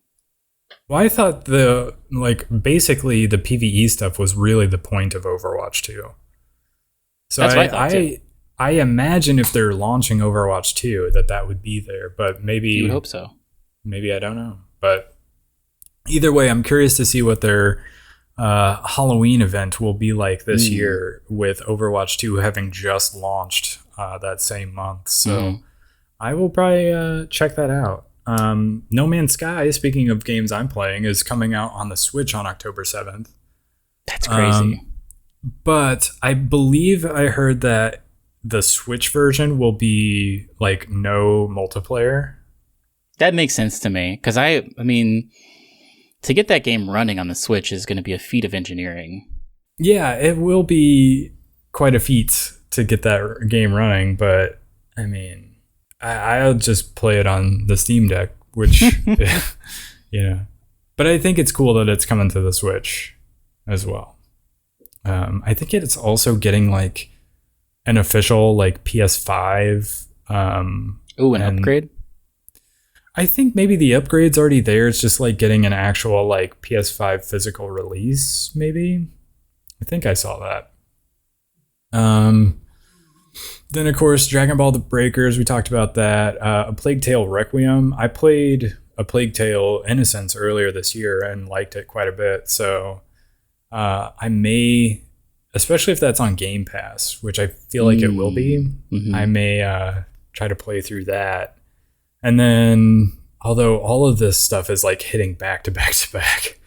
Well, I thought basically the PvE stuff was really the point of Overwatch 2. So that's what I thought too. I imagine if they're launching Overwatch 2 that would be there, but maybe you would hope so. Maybe, I don't know. But either way, I'm curious to see what their Halloween event will be like this year, with Overwatch 2 having just launched that same month. So I will probably check that out. No Man's Sky, speaking of games I'm playing, is coming out on the Switch on October 7th. That's crazy. But I believe I heard that the Switch version will be like no multiplayer. That makes sense to me, because I mean, to get that game running on the Switch is going to be a feat of engineering. Yeah, it will be quite a feat to get that game running, but I mean, I'll just play it on the Steam Deck, which, But I think it's cool that it's coming to the Switch as well. I think it's also getting like an official like PS5. An upgrade? I think maybe the upgrade's already there. It's just like getting an actual like PS5 physical release, maybe. I think I saw that. Then of course, Dragon Ball: The Breakers, we talked about that. A Plague Tale Requiem. I played A Plague Tale Innocence earlier this year and liked it quite a bit. So I may, especially if that's on Game Pass, which I feel like it will be, I may try to play through that. And then, although all of this stuff is like hitting back to back to back.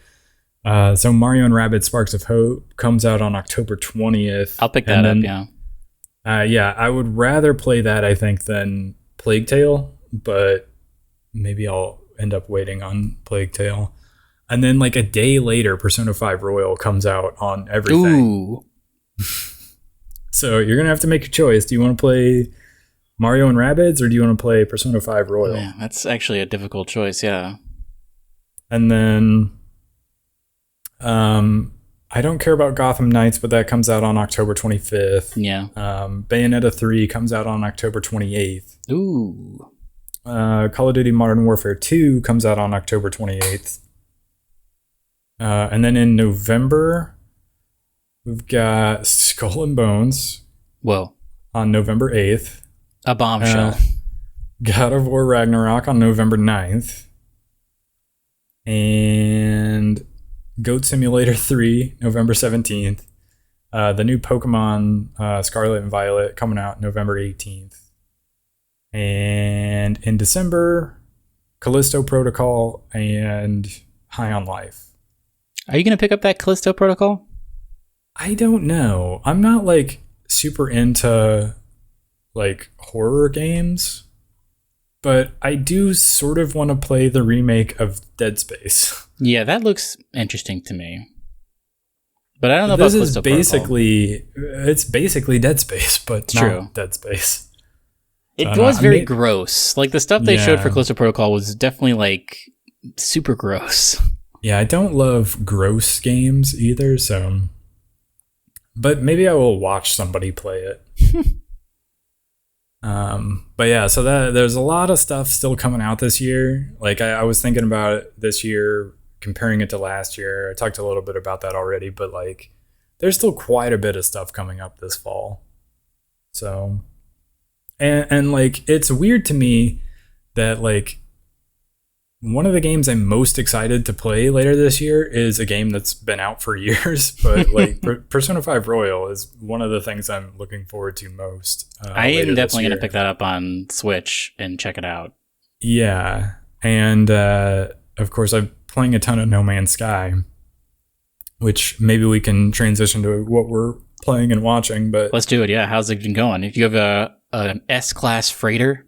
So Mario and Rabbids Sparks of Hope comes out on October 20th. I'll pick that up, yeah. I would rather play that, I think, than Plague Tale, but maybe I'll end up waiting on Plague Tale. And then like a day later, Persona 5 Royal comes out on everything. Ooh. So you're going to have to make a choice. Do you want to play Mario and Rabbids, or do you want to play Persona 5 Royal? Yeah, that's actually a difficult choice, yeah. And then I don't care about Gotham Knights, but that comes out on October 25th. Yeah. Bayonetta 3 comes out on October 28th. Ooh. Call of Duty Modern Warfare 2 comes out on October 28th. And then in November, we've got Skull and Bones. Whoa. On November 8th. A bombshell. God of War Ragnarok on November 9th. And Goat Simulator 3, November 17th. The new Pokemon Scarlet and Violet coming out November 18th. And in December, Callisto Protocol and High on Life. Are you going to pick up that Callisto Protocol? I don't know. I'm not like super into like horror games, but I do sort of want to play the remake of Dead Space. Yeah, that looks interesting to me. But I don't know about Callisto Protocol. It's basically Dead Space, but it's not true. Dead Space. It was very gross. Like the stuff they showed for Callisto Protocol was definitely like super gross. Yeah, I don't love gross games either, so... But maybe I will watch somebody play it. But yeah, so there's a lot of stuff still coming out this year. Like I was thinking about it this year, comparing it to last year. I talked a little bit about that already, but like there's still quite a bit of stuff coming up this fall. So, and like it's weird to me that like one of the games I'm most excited to play later this year is a game that's been out for years, but like Persona 5 Royal is one of the things I'm looking forward to most. I am definitely going to pick that up on Switch and check it out. Yeah. And of course, I'm playing a ton of No Man's Sky, which maybe we can transition to what we're playing and watching. But let's do it. Yeah. How's it been going? If you have an S-class freighter?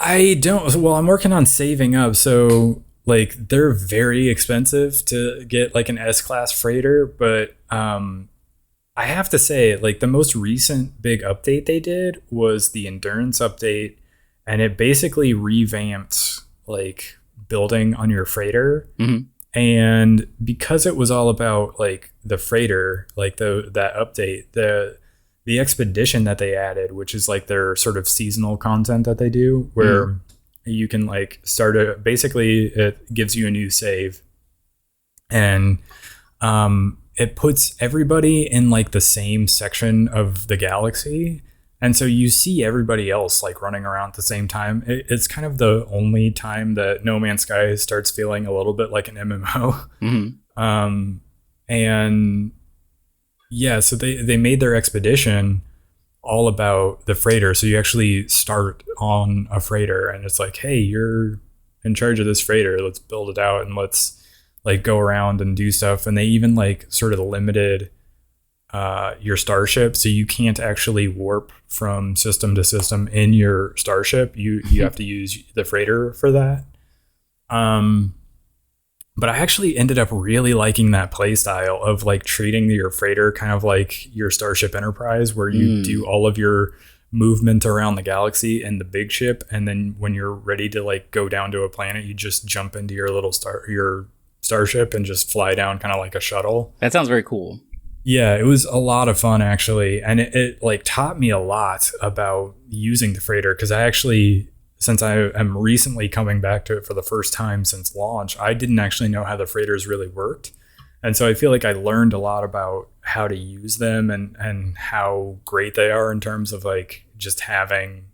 I don't. Well, I'm working on saving up. So like they're very expensive to get like an S-class freighter. But I have to say, like the most recent big update they did was the endurance update. And it basically revamped like building on your freighter. Mm-hmm. And because it was all about like the freighter, like that update, the expedition that they added, which is like their sort of seasonal content that they do, where you can like basically it gives you a new save, and it puts everybody in like the same section of the galaxy. And so you see everybody else like running around at the same time. It's kind of the only time that No Man's Sky starts feeling a little bit like an MMO. Mm-hmm. And yeah, so they made their expedition all about the freighter. So you actually start on a freighter and it's like, hey, you're in charge of this freighter. Let's build it out and let's like go around and do stuff. And they even like sort of limited your starship, so you can't actually warp from system to system in your starship. You have to use the freighter for that. But I actually ended up really liking that play style of like treating your freighter kind of like your Starship Enterprise, where you do all of your movement around the galaxy in the big ship, and then when you're ready to like go down to a planet, you just jump into your little starship and just fly down kind of like a shuttle. That sounds very cool. Yeah, it was a lot of fun actually, and it like taught me a lot about using the freighter, because I actually, since I am recently coming back to it for the first time since launch, I didn't actually know how the freighters really worked. And so I feel like I learned a lot about how to use them and how great they are in terms of like just having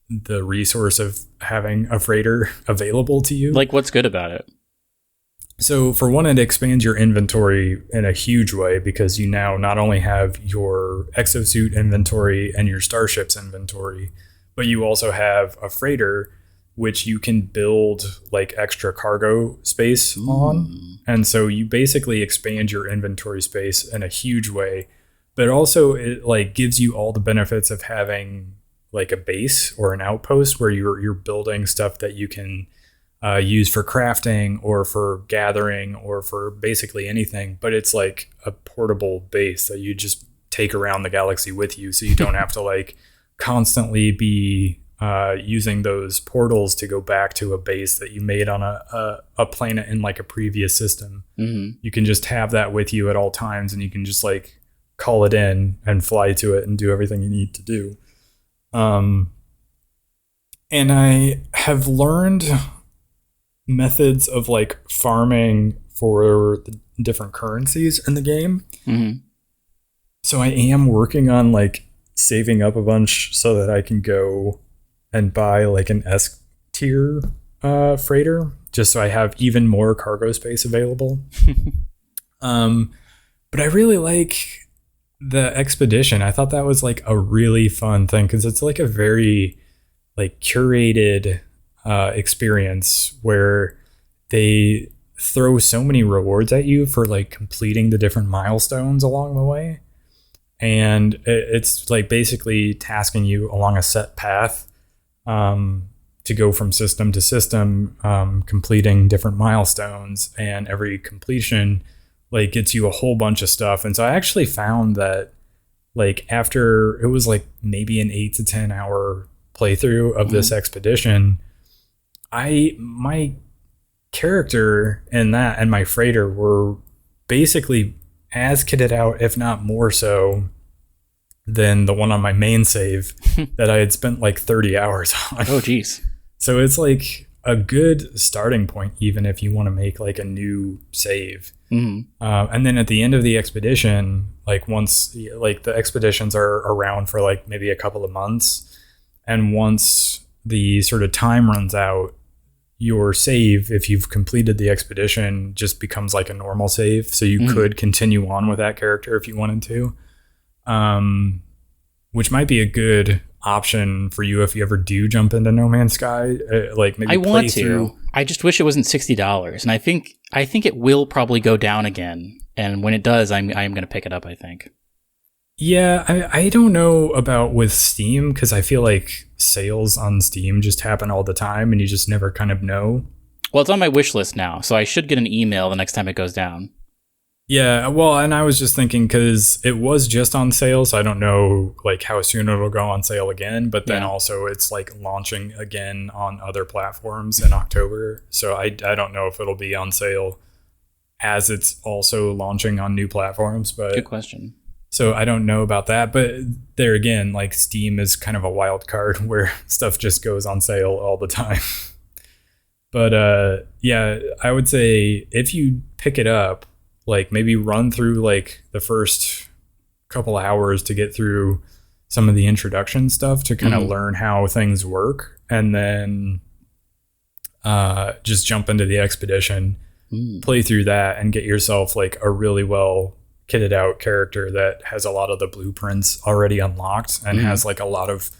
the resource of having a freighter available to you. Like, what's good about it? So for one, it expands your inventory in a huge way, because you now not only have your exosuit inventory and your starship's inventory, but you also have a freighter which you can build like extra cargo space on. And so you basically expand your inventory space in a huge way, but also it like gives you all the benefits of having like a base or an outpost where you're building stuff that you can use for crafting or for gathering or for basically anything. But it's like a portable base that you just take around the galaxy with you, so you don't have to like constantly be using those portals to go back to a base that you made on a planet in like a previous system. Mm-hmm. You can just have that with you at all times, and you can just like call it in and fly to it and do everything you need to do. And I have learned methods of like farming for the different currencies in the game. Mm-hmm. So I am working on like saving up a bunch so that I can go and buy like an S tier freighter, just so I have even more cargo space available. But I really like the expedition. I thought that was like a really fun thing, because it's like a very like curated experience where they throw so many rewards at you for like completing the different milestones along the way. And it's like basically tasking you along a set path to go from system to system, completing different milestones, and every completion like gets you a whole bunch of stuff. And so I actually found that like after it was like maybe an 8 to 10 hour playthrough of this expedition, my character in that and my freighter were basically as kitted out, if not more so, than the one on my main save that I had spent like 30 hours on. Oh, geez. So it's like a good starting point, even if you want to make like a new save. And then at the end of the expedition, like once like the expeditions are around for like maybe a couple of months, and once the sort of time runs out, your save, if you've completed the expedition, just becomes like a normal save. So you could continue on with that character if you wanted to, which might be a good option for you if you ever do jump into No Man's Sky. Like maybe I want to. I just wish it wasn't $60, and I think it will probably go down again. And when it does, I'm going to pick it up, I think. Yeah, I don't know about with Steam, because I feel like sales on Steam just happen all the time and you just never kind of know. Well, it's on my wish list now, so I should get an email the next time it goes down. Yeah, well, and I was just thinking, because it was just on sale, so I don't know like how soon it'll go on sale again, but then also it's like launching again on other platforms in October, so I don't know if it'll be on sale as it's also launching on new platforms. But good question. So I don't know about that, but there again, like Steam is kind of a wild card where stuff just goes on sale all the time. But yeah, I would say if you pick it up, like maybe run through like the first couple hours to get through some of the introduction stuff to kind of learn how things work, and then just jump into the expedition, play through that, and get yourself like a really well kitted out character that has a lot of the blueprints already unlocked and has like a lot of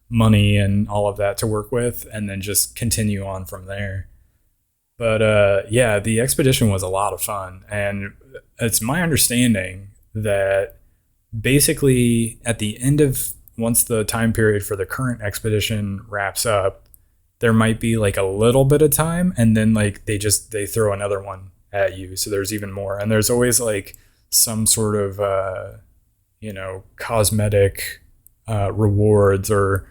money and all of that to work with, and then just continue on from there. But yeah, the expedition was a lot of fun, and it's my understanding that basically at the end of once the time period for the current expedition wraps up, there might be like a little bit of time, and then like they throw another one at you, so there's even more, and there's always like some sort of cosmetic rewards, or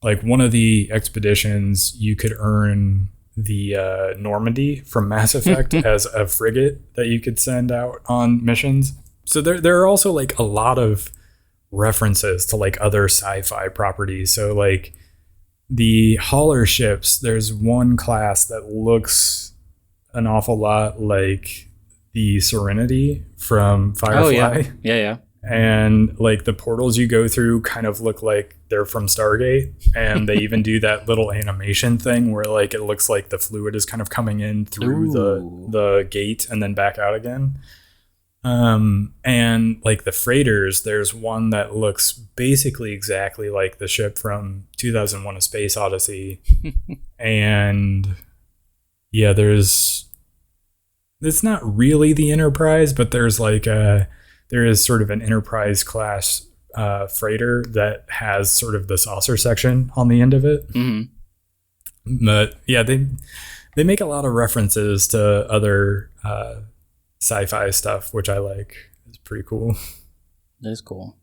like one of the expeditions you could earn the Normandy from Mass Effect as a frigate that you could send out on missions. So there are also like a lot of references to like other sci-fi properties. So like the hauler ships, there's one class that looks an awful lot like the Serenity from Firefly. Oh, yeah. And like the portals you go through kind of look like they're from Stargate, and they even do that little animation thing where like it looks like the fluid is kind of coming in through the gate and then back out again. And like the freighters, there's one that looks basically exactly like the ship from 2001: A Space Odyssey. And yeah, it's not really the Enterprise, but there's like there is sort of an Enterprise class freighter that has sort of the saucer section on the end of it. But yeah, they make a lot of references to other sci-fi stuff, which I like. It's pretty cool. That is cool.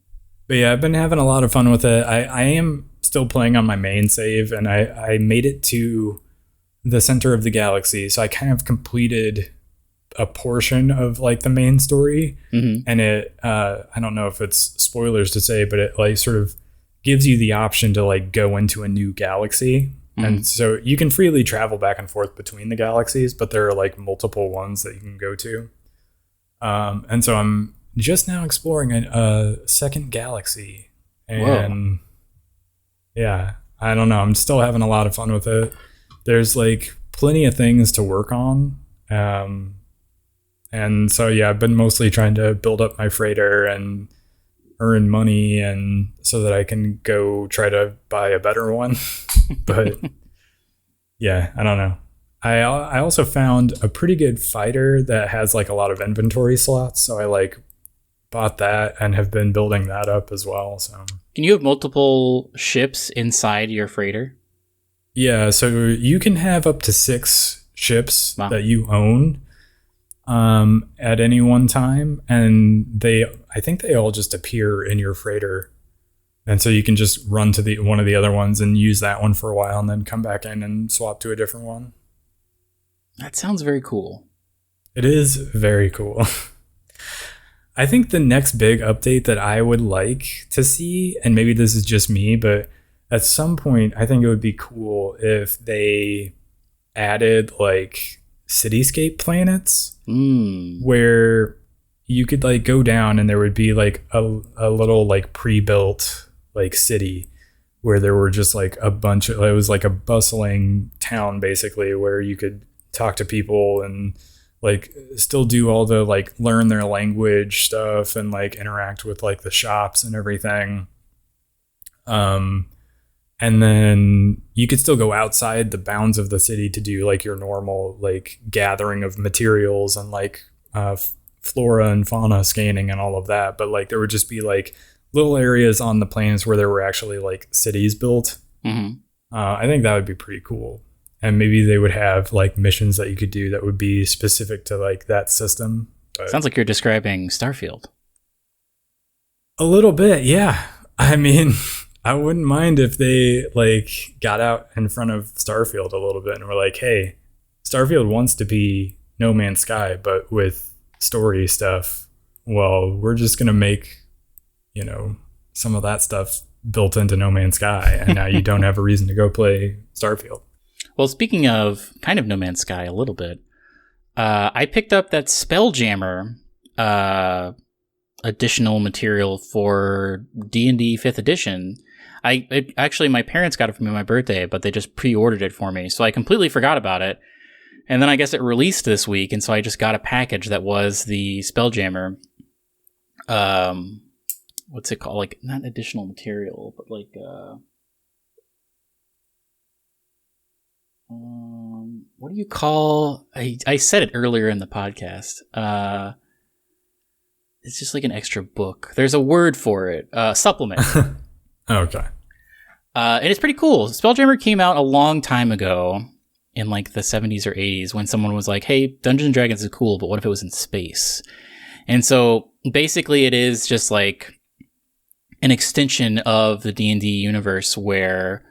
But yeah, I've been having a lot of fun with it. I am still playing on my main save, and I made it to the center of the galaxy, so I kind of completed a portion of like the main story. And it I don't know if it's spoilers to say, but it like sort of gives you the option to like go into a new galaxy. And so you can freely travel back and forth between the galaxies, but there are like multiple ones that you can go to. And so I'm just now exploring a second galaxy, and yeah, I don't know, I'm still having a lot of fun with it. There's like plenty of things to work on. And so, yeah, I've been mostly trying to build up my freighter and earn money, and so that I can go try to buy a better one. But yeah, I don't know. I also found a pretty good fighter that has like a lot of inventory slots. So I like bought that and have been building that up as well. So can you have multiple ships inside your freighter? Yeah, so you can have up to 6 ships that you own at any one time, and I think they all just appear in your freighter. And so you can just run to the one of the other ones and use that one for a while and then come back in and swap to a different one. That sounds very cool. It is very cool. I think the next big update that I would like to see, and maybe this is just me, but at some point I think it would be cool if they added like cityscape planets where you could like go down and there would be like a little like pre-built like city where there were just like a bunch of, it was like a bustling town basically where you could talk to people and like still do all the like learn their language stuff and like interact with like the shops and everything. And then you could still go outside the bounds of the city to do like your normal like gathering of materials and like flora and fauna scanning and all of that. But like there would just be like little areas on the plains where there were actually like cities built. I think that would be pretty cool. And maybe they would have like missions that you could do that would be specific to like that system. But sounds like you're describing Starfield. A little bit, yeah. I mean, I wouldn't mind if they like got out in front of Starfield a little bit and were like, hey, Starfield wants to be No Man's Sky, but with story stuff. Well, we're just going to make, you know, some of that stuff built into No Man's Sky. And now you don't have a reason to go play Starfield. Well, speaking of kind of No Man's Sky a little bit, I picked up that SpellJammer additional material for D&D 5th edition. Actually, my parents got it for me on my birthday, but they just pre-ordered it for me. So I completely forgot about it. And then I guess it released this week, and so I just got a package that was the SpellJammer. What's it called? Like, not additional material, but like... what do you call... I said it earlier in the podcast. It's just like an extra book. There's a word for it. Supplement. Okay. And it's pretty cool. SpellJammer came out a long time ago in like the 70s or 80s when someone was like, hey, Dungeons & Dragons is cool, but what if it was in space? And so basically it is just like an extension of the D&D universe where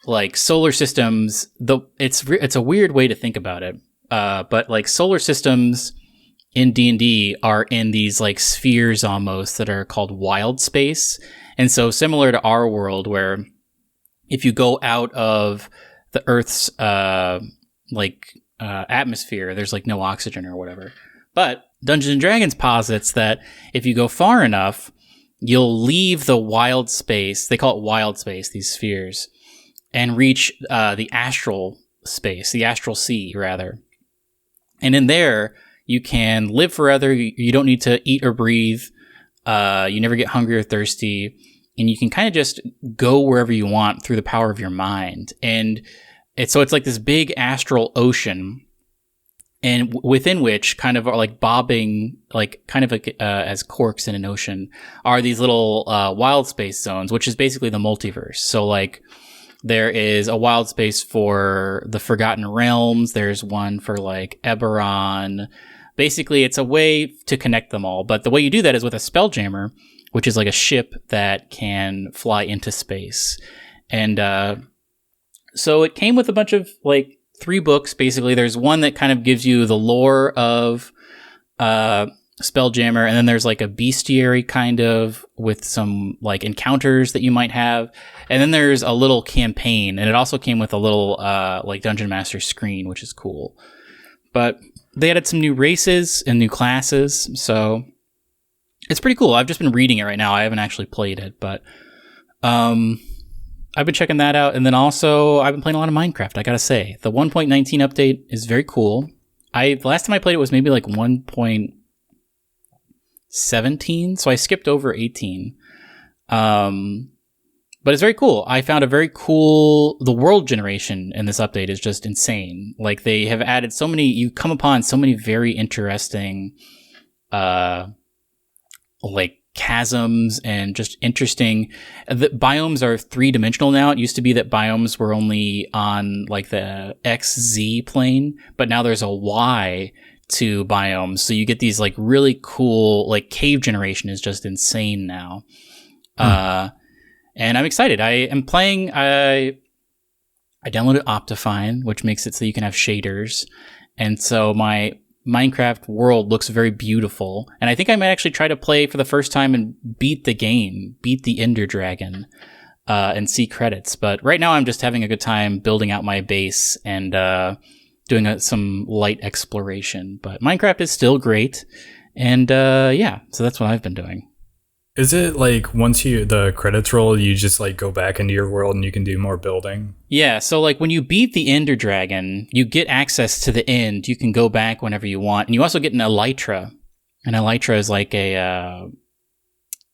like solar systems, it's a weird way to think about it. But like solar systems in D&D are in these like spheres almost that are called wild space. And so similar to our world where if you go out of the Earth's atmosphere, there's like no oxygen or whatever. But Dungeons & Dragons posits that if you go far enough, you'll leave the wild space. They call it wild space, these spheres, and reach the astral space, the astral sea, rather. And in there, you can live forever. You don't need to eat or breathe. You never get hungry or thirsty. And you can kind of just go wherever you want through the power of your mind. And it's like this big astral ocean, and within which kind of are like bobbing, like kind of like, as corks in an ocean, are these little wild space zones, which is basically the multiverse. So like there is a wild space for the Forgotten Realms. There's one for like Eberron. Basically, it's a way to connect them all. But the way you do that is with a SpellJammer, which is like a ship that can fly into space. And so it came with a bunch of like 3 books, basically. There's one that kind of gives you the lore of SpellJammer, and then there's like a bestiary kind of with some like encounters that you might have. And then there's a little campaign, and it also came with a little like Dungeon Master screen, which is cool. But they added some new races and new classes, so it's pretty cool. I've just been reading it right now. I haven't actually played it, but I've been checking that out. And then also, I've been playing a lot of Minecraft, I gotta say. The 1.19 update is very cool. The last time I played it was maybe like 1.17, so I skipped over 18. But it's very cool. I found a very cool... The world generation in this update is just insane. Like, they have added so many... You come upon so many very interesting... like chasms and just interesting. The biomes are 3-dimensional now. It used to be that biomes were only on like the XZ plane, but now there's a Y to biomes. So you get these like really cool, like cave generation is just insane now. And I'm excited. I am playing. I downloaded Optifine, which makes it so you can have shaders, and so my Minecraft world looks very beautiful. And I think I might actually try to play for the first time and beat the game, beat the Ender Dragon, and see credits. But right now I'm just having a good time building out my base and doing some light exploration. But Minecraft is still great. And yeah, so that's what I've been doing. Is it like once the credits roll, you just like go back into your world and you can do more building? Yeah, so like when you beat the Ender Dragon, you get access to the end. You can go back whenever you want. And you also get an Elytra. And Elytra is like a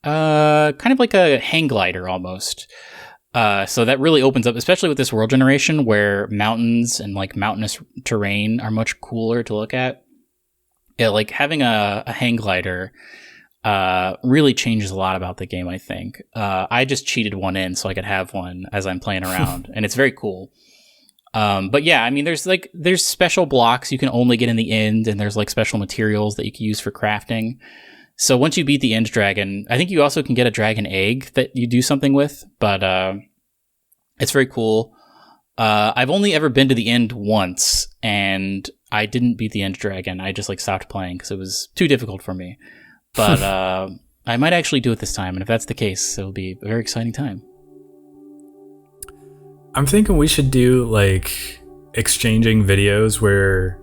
kind of like a hang glider almost. So that really opens up, especially with this world generation where mountains and like mountainous terrain are much cooler to look at. Yeah, like having a hang glider really changes a lot about the game, I think. I just cheated one in so I could have one as I'm playing around, and it's very cool. But yeah, I mean, there's special blocks you can only get in the end, and there's like special materials that you can use for crafting. So once you beat the End Dragon, I think you also can get a dragon egg that you do something with, but it's very cool. I've only ever been to the end once, and I didn't beat the End Dragon. I just like stopped playing because it was too difficult for me. But I might actually do it this time, and if that's the case, it'll be a very exciting time. I'm thinking we should do like exchanging videos where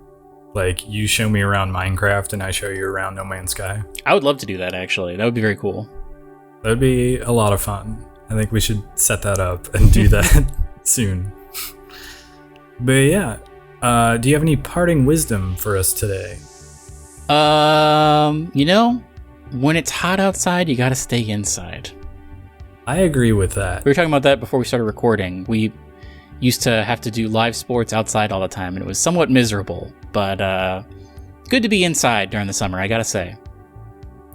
like you show me around Minecraft and I show you around No Man's Sky. I would love to do that, actually. That would be very cool. That'd be a lot of fun. I think we should set that up and do that soon. But yeah, do you have any parting wisdom for us today? You know, when it's hot outside, you gotta stay inside. I agree with that. We were talking about that before we started recording. We used to have to do live sports outside all the time, and it was somewhat miserable. But good to be inside during the summer, I gotta say.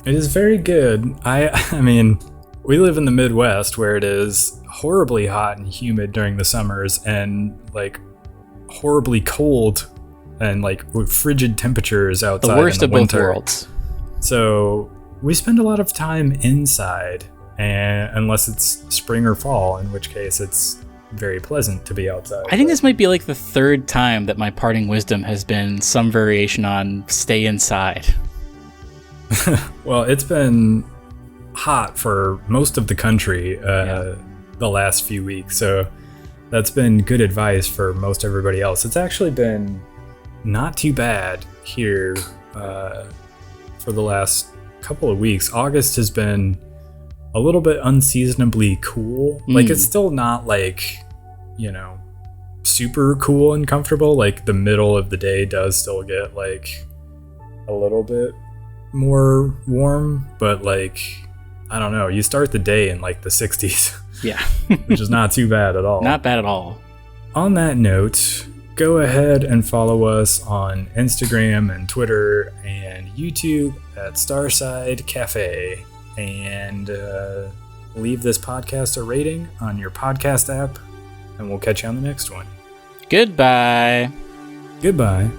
It is very good. I mean, we live in the Midwest where it is horribly hot and humid during the summers and like horribly cold and like with frigid temperatures outside. The worst in the of winter. both worlds. So we spend a lot of time inside, and unless it's spring or fall, in which case it's very pleasant to be outside. I think this might be like the third time that my parting wisdom has been some variation on stay inside. Well, it's been hot for most of the country the last few weeks, so that's been good advice for most everybody else. It's actually been not too bad here for the last couple of weeks. August has been a little bit unseasonably cool. Like, it's still not like, you know, super cool and comfortable. Like, the middle of the day does still get like a little bit more warm, but like, I don't know, you start the day in like the 60s. Yeah. Which is not too bad at all. Not bad at all. On that note, go ahead and follow us on Instagram and Twitter and YouTube at Starside Cafe. And leave this podcast a rating on your podcast app, and we'll catch you on the next one. Goodbye. Goodbye.